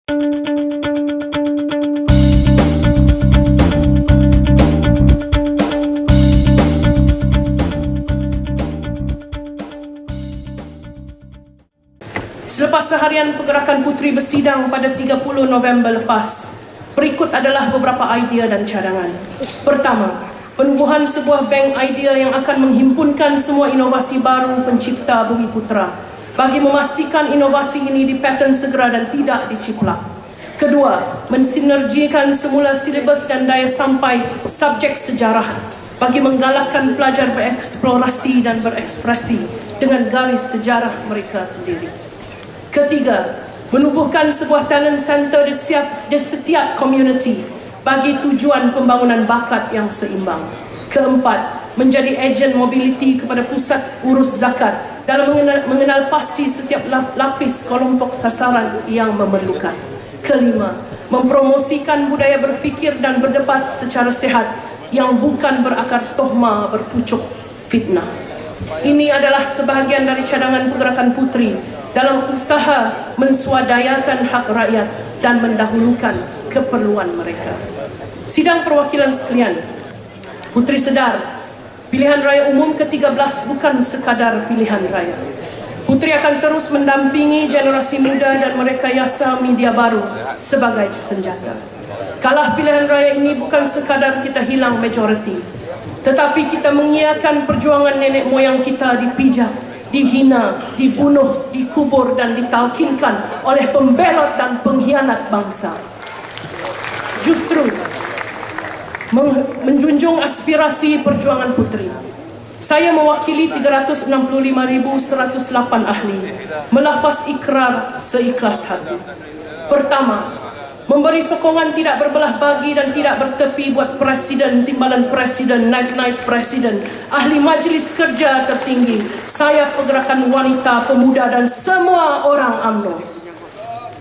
Selepas seharian pergerakan Puteri bersidang pada 30 November lepas, berikut adalah beberapa idea dan cadangan. Pertama, penubuhan sebuah bank idea yang akan menghimpunkan semua inovasi baru pencipta Bumiputera bagi memastikan inovasi ini dipaten segera dan tidak diciplak. Kedua, mensinergikan semula silibus dan daya sampai subjek sejarah bagi menggalakkan pelajar bereksplorasi dan berekspresi dengan garis sejarah mereka sendiri. Ketiga, menubuhkan sebuah talent center di setiap komuniti bagi tujuan pembangunan bakat yang seimbang. Keempat, menjadi ejen mobility kepada pusat urus zakat dalam mengenal pasti setiap lapis kelompok sasaran yang memerlukan. Kelima, mempromosikan budaya berfikir dan berdebat secara sehat yang bukan berakar tohma berpucuk fitnah. Ini adalah sebahagian dari cadangan pergerakan Puteri dalam usaha menswadayakan hak rakyat dan mendahulukan keperluan mereka. Sidang perwakilan sekalian, Puteri sedar, pilihan raya umum ke-13 bukan sekadar pilihan raya. Puteri akan terus mendampingi generasi muda dan merekayasa media baru sebagai senjata. Kalah pilihan raya ini bukan sekadar kita hilang majoriti, tetapi kita mengiyakan perjuangan nenek moyang kita dipijak, dihina, dibunuh, dikubur dan ditalkinkan oleh pembelot dan pengkhianat bangsa. Justru menjunjung aspirasi perjuangan Puteri, saya mewakili 365,108 ahli melafaz ikrar seikhlas hati. Pertama, memberi sokongan tidak berbelah bagi dan tidak bertepi buat presiden, timbalan presiden, naib-naib presiden, ahli majlis kerja tertinggi, sayap pergerakan wanita, pemuda dan semua orang UMNO.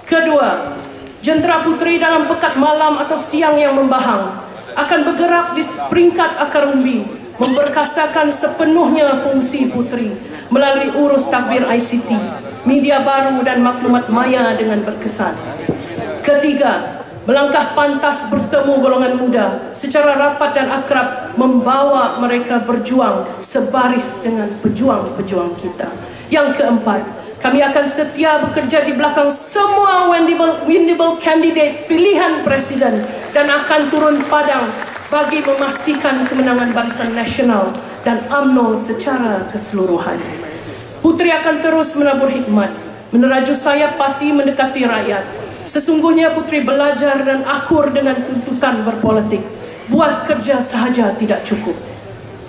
Kedua, jentera Puteri dalam pekat malam atau siang yang membahang akan bergerak di peringkat akar umbi, memperkasakan sepenuhnya fungsi Puteri melalui urus takbir ICT, media baru dan maklumat maya dengan berkesan. Ketiga, melangkah pantas bertemu golongan muda secara rapat dan akrab, membawa mereka berjuang sebaris dengan pejuang-pejuang kita. Yang keempat, kami akan setia bekerja di belakang semua winnable candidate pilihan presiden dan akan turun padang bagi memastikan kemenangan Barisan Nasional dan UMNO secara keseluruhan. Puteri akan terus menabur hikmat, meneraju sayap parti mendekati rakyat. Sesungguhnya Puteri belajar dan akur dengan tuntutan berpolitik. Buat kerja sahaja tidak cukup.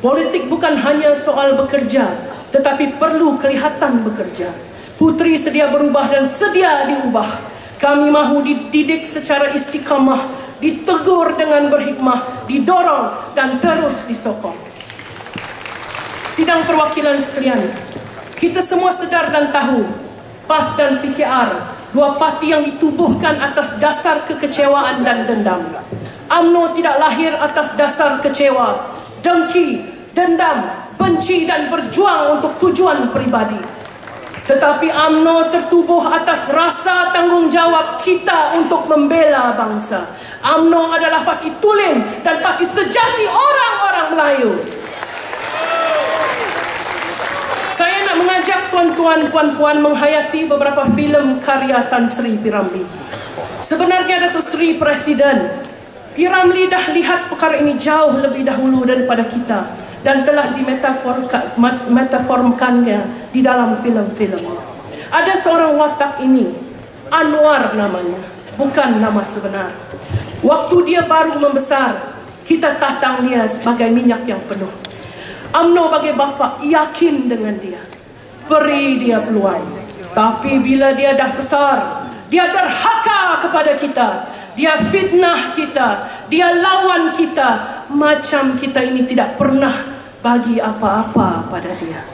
Politik bukan hanya soal bekerja, tetapi perlu kelihatan bekerja. Puteri sedia berubah dan sedia diubah. Kami mahu dididik secara istiqamah, ditegur dengan berhikmah, didorong dan terus disokong. Sidang perwakilan sekalian, kita semua sedar dan tahu, PAS dan PKR, dua parti yang ditubuhkan atas dasar kekecewaan dan dendam. UMNO tidak lahir atas dasar kecewa, dengki, dendam, benci dan berjuang untuk tujuan pribadi. Tetapi UMNO tertubuh atas rasa tanggungjawab kita untuk membela bangsa. UMNO adalah parti tulen dan parti sejati orang-orang Melayu. Saya nak mengajak tuan-tuan, puan-puan menghayati beberapa filem karya Tan Sri P. Ramlee. Sebenarnya Datuk Seri Presiden P. Ramlee dah lihat perkara ini jauh lebih dahulu daripada kita dan telah dimetaformkannya di dalam filem-filmnya. Ada seorang watak ini, Anwar namanya, bukan nama sebenar. Waktu dia baru membesar, kita tatang dia sebagai minyak yang penuh. UMNO bagi bapa yakin dengan dia, beri dia peluang. Tapi bila dia dah besar, dia derhaka kepada kita, dia fitnah kita, dia lawan kita, macam kita ini tidak pernah bagi apa-apa pada dia.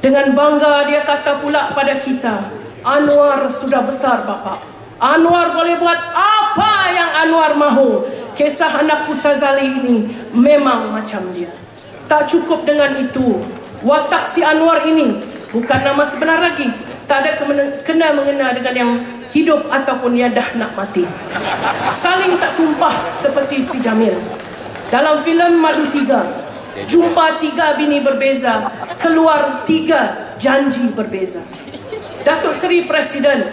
Dengan bangga dia kata pula pada kita, Anwar sudah besar bapa, Anwar boleh buat apa yang Anwar mahu. Kisah anak Sazali ini memang macam dia. Tak cukup dengan itu, watak si Anwar ini bukan nama sebenar lagi, tak ada kena mengena dengan yang hidup ataupun ia dah nak mati. Saling tak tumpah seperti si Jamil. Dalam filem Madu 3, jumpa 3 bini berbeza, keluar 3 janji berbeza. Datuk Seri Presiden,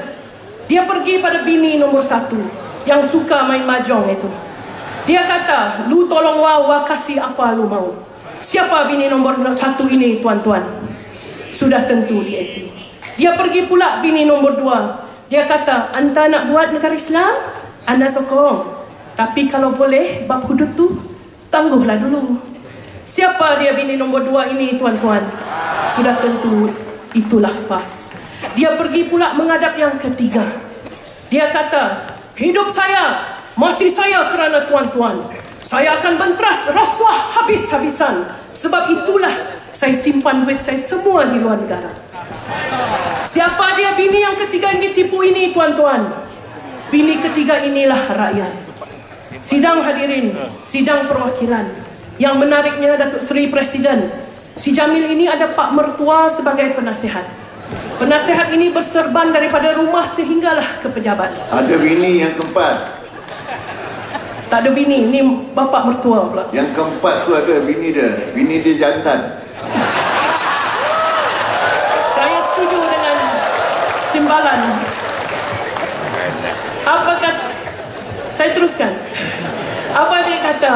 dia pergi pada bini nombor 1 yang suka main mahjong itu. Dia kata, lu tolong wa kasih apa lu mau. Siapa bini nombor 1 ini, tuan-tuan? Sudah tentu DAP. Dia pergi pula bini nombor 2. Dia kata, anta nak buat negara Islam? Anda sokong. Tapi kalau boleh, bab hudud tu, tangguhlah dulu. Siapa dia bini nombor 2 ini, tuan-tuan? Sudah tentu, itulah PAS. Dia pergi pula menghadap yang ketiga. Dia kata, hidup saya, mati saya kerana tuan-tuan. Saya akan benteras rasuah habis-habisan. Sebab itulah saya simpan duit saya semua di luar negara. Siapa dia bini yang ketiga yang ditipu ini, tuan-tuan? Bini ketiga inilah rakyat. Sidang hadirin, sidang perwakilan. Yang menariknya, Datuk Seri Presiden, si Jamil ini ada pak mertua sebagai penasihat. Penasihat ini berserban daripada rumah sehinggalah ke pejabat. Ada bini yang keempat. Tak ada bini, ni bapak mertua pula. Yang keempat tu ada bini dia jantan. Saya setuju dengan timbalan. Apa kata? Saya teruskan. Apa dia kata?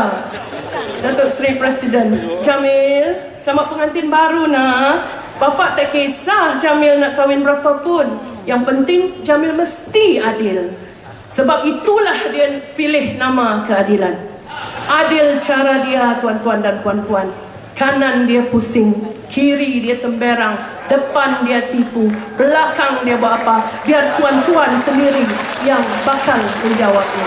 Datuk Seri Presiden, Jamil, selamat pengantin baru nak. Bapak tak kisah Jamil nak kahwin berapa pun. Yang penting Jamil mesti adil. Sebab itulah dia pilih nama keadilan. Adil cara dia, tuan-tuan dan puan-puan. Kanan dia pusing, kiri dia temberang, depan dia tipu, belakang dia buat apa, biar tuan-tuan sendiri yang bakal menjawabnya.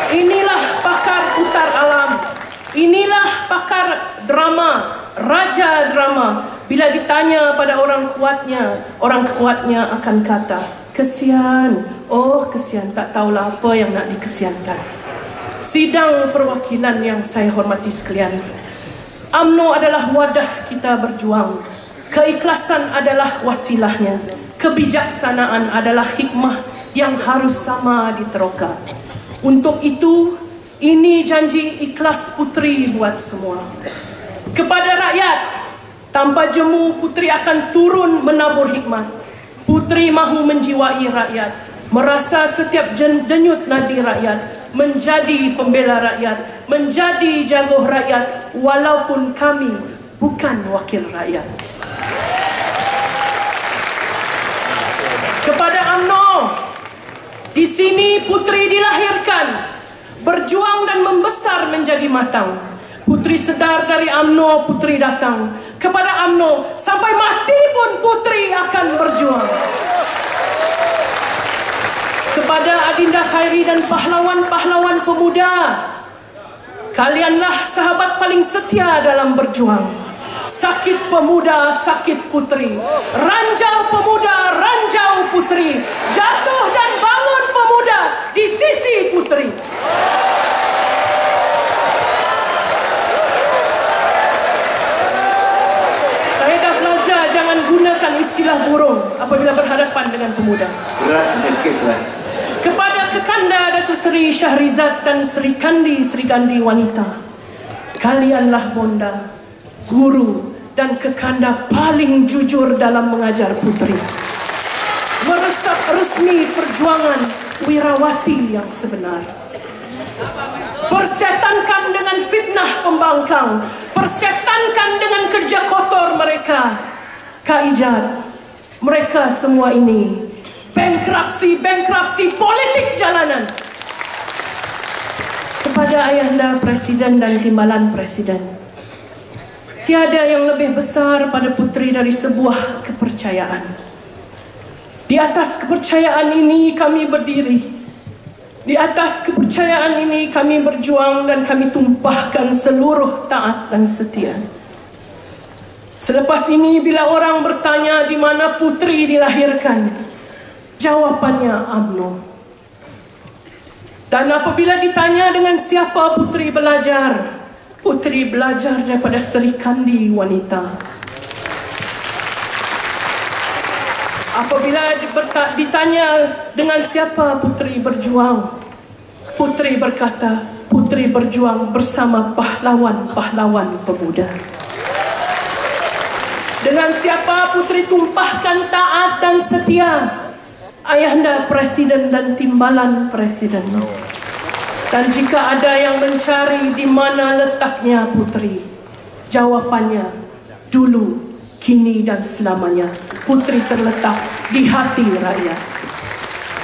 Inilah pakar putar alam. Inilah pakar drama, raja drama. Bila ditanya pada orang kuatnya akan kata, kesian. Oh, kesian. Tak tahulah apa yang nak dikesiankan. Sidang perwakilan yang saya hormati sekalian. UMNO adalah wadah kita berjuang. Keikhlasan adalah wasilahnya. Kebijaksanaan adalah hikmah yang harus sama diteroka. Untuk itu, ini janji ikhlas Puteri buat semua. Kepada rakyat, tanpa jemu Puteri akan turun menabur hikmat. Puteri mahu menjiwai rakyat, merasa setiap denyut nadi rakyat, menjadi pembela rakyat, menjadi jagoh rakyat, walaupun kami bukan wakil rakyat. Kepada UMNO, di sini Puteri dilahirkan, berjuang dan membesar menjadi matang. Puteri sedar dari UMNO, Puteri datang. Kepada UMNO, sampai mati pun Puteri akan berjuang. Kepada Adinda Khairi dan pahlawan-pahlawan pemuda, kalianlah sahabat paling setia dalam berjuang. Sakit pemuda, sakit Puteri. Ranjau pemuda, ranjau Puteri. Jatuh dan bangun pemuda di sisi Puteri. Saya dah belajar jangan gunakan istilah burung apabila berhadapan dengan pemuda. Berat dan keslah. Kepada Kekanda Datuk Seri Syahrizat dan Seri Kandi Seri Gandhi Wanita, kalianlah bonda, guru dan Kekanda paling jujur dalam mengajar Puteri. Meresap resmi perjuangan wirawati yang sebenar. Persetankan dengan fitnah pembangkang, persetankan dengan kerja kotor mereka. Kaijat, mereka semua ini bankrupsi politik jalanan. Kepada Ayahanda Presiden dan Timbalan Presiden, tiada yang lebih besar pada Puteri dari sebuah kepercayaan. Di atas kepercayaan ini kami berdiri. Di atas kepercayaan ini kami berjuang dan kami tumpahkan seluruh taat dan setia. Selepas ini bila orang bertanya di mana Puteri dilahirkan, jawapannya UMNO. Dan apabila ditanya dengan siapa Puteri belajar, Puteri belajar daripada Seri Kandi Wanita. Apabila ditanya dengan siapa Putri berjuang, Putri berkata, Putri berjuang bersama pahlawan-pahlawan pemuda. Dengan siapa Putri tumpahkan taat dan setia? Ayahanda Presiden dan timbalan Presiden. Dan jika ada yang mencari di mana letaknya Putri, jawapannya dulu, kini dan selamanya. Putri terletak di hati rakyat.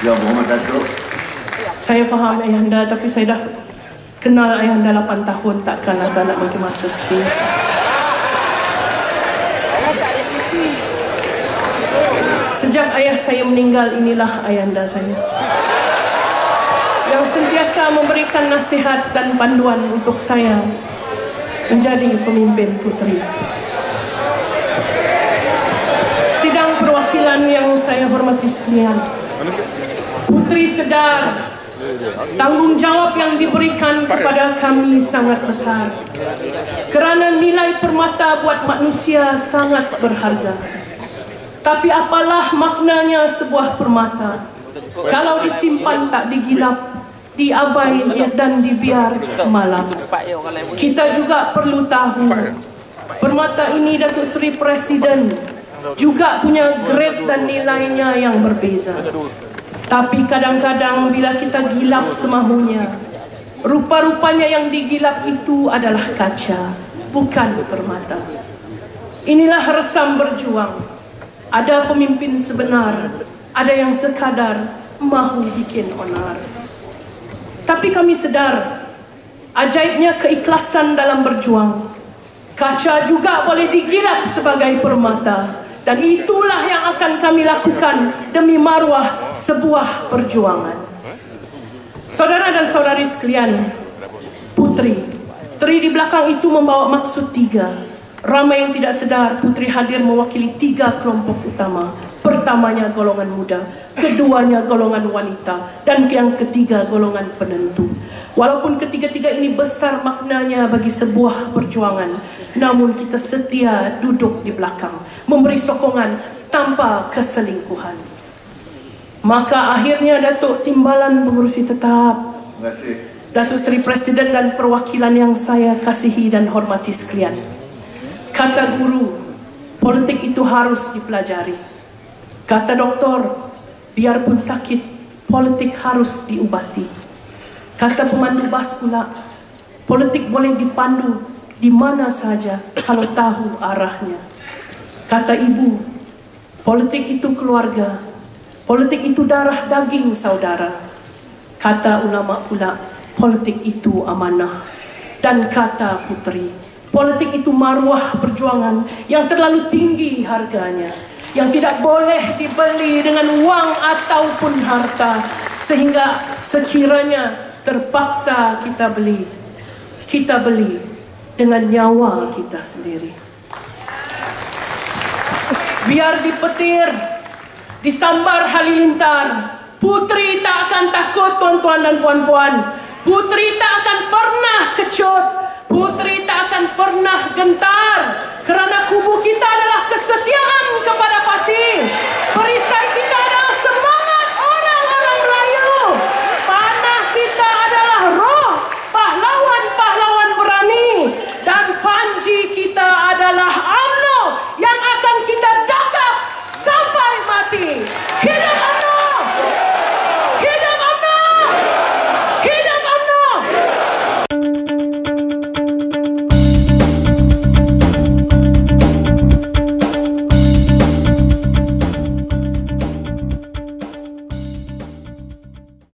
Ya Muhammad Datuk. Saya faham ayahanda, tapi saya dah kenal ayahanda 8 tahun, takkan ada nak bagi masa sikit. Sejak ayah saya meninggal, inilah ayahanda saya yang sentiasa memberikan nasihat dan panduan untuk saya menjadi pemimpin Putri. Sidang perwakilan yang saya hormati sekalian, Putri sedar tanggung jawab yang diberikan kepada kami sangat besar, kerana nilai permata buat manusia sangat berharga. Tapi apalah maknanya sebuah permata kalau disimpan tak digilap, diabai dan dibiar malam. Kita juga perlu tahu permata ini Datuk Seri Presiden juga punya grade dan nilainya yang berbeza. Tapi kadang-kadang bila kita gilap semahunya, rupa-rupanya yang digilap itu adalah kaca, bukan permata. Inilah resam berjuang. Ada pemimpin sebenar, ada yang sekadar mahu bikin onar. Tapi kami sedar ajaibnya keikhlasan dalam berjuang. Kaca juga boleh digilap sebagai permata. Dan itulah yang akan kami lakukan demi maruah sebuah perjuangan. Saudara dan saudari sekalian, Putri di belakang itu membawa maksud 3. Ramai yang tidak sedar, Putri hadir mewakili 3 kelompok utama. Pertamanya golongan muda, keduanya golongan wanita, dan yang ketiga golongan penentu. Walaupun ketiga-tiga ini besar maknanya bagi sebuah perjuangan, namun kita setia duduk di belakang, memberi sokongan tanpa keselingkuhan. Maka akhirnya Datuk Timbalan Pengerusi Tetap, Terima kasih. Datuk Seri Presiden dan perwakilan yang saya kasihi dan hormati sekalian, kata guru, politik itu harus dipelajari. Kata doktor, biarpun sakit, politik harus diubati. Kata pemandu bas pula, politik boleh dipandu di mana saja kalau tahu arahnya. Kata ibu, politik itu keluarga, politik itu darah daging saudara. Kata ulama pula, politik itu amanah. Dan kata Putri, politik itu maruah perjuangan yang terlalu tinggi harganya, yang tidak boleh dibeli dengan uang ataupun harta, sehingga sekiranya terpaksa kita beli dengan nyawa kita sendiri. Biar dipetir, disambar halilintar, Putri tak akan takut, tuan-tuan dan puan-puan. Putri tak akan pernah kecut, Putri tak akan pernah gentar, kerana kubu kita adalah kesetiaan kepada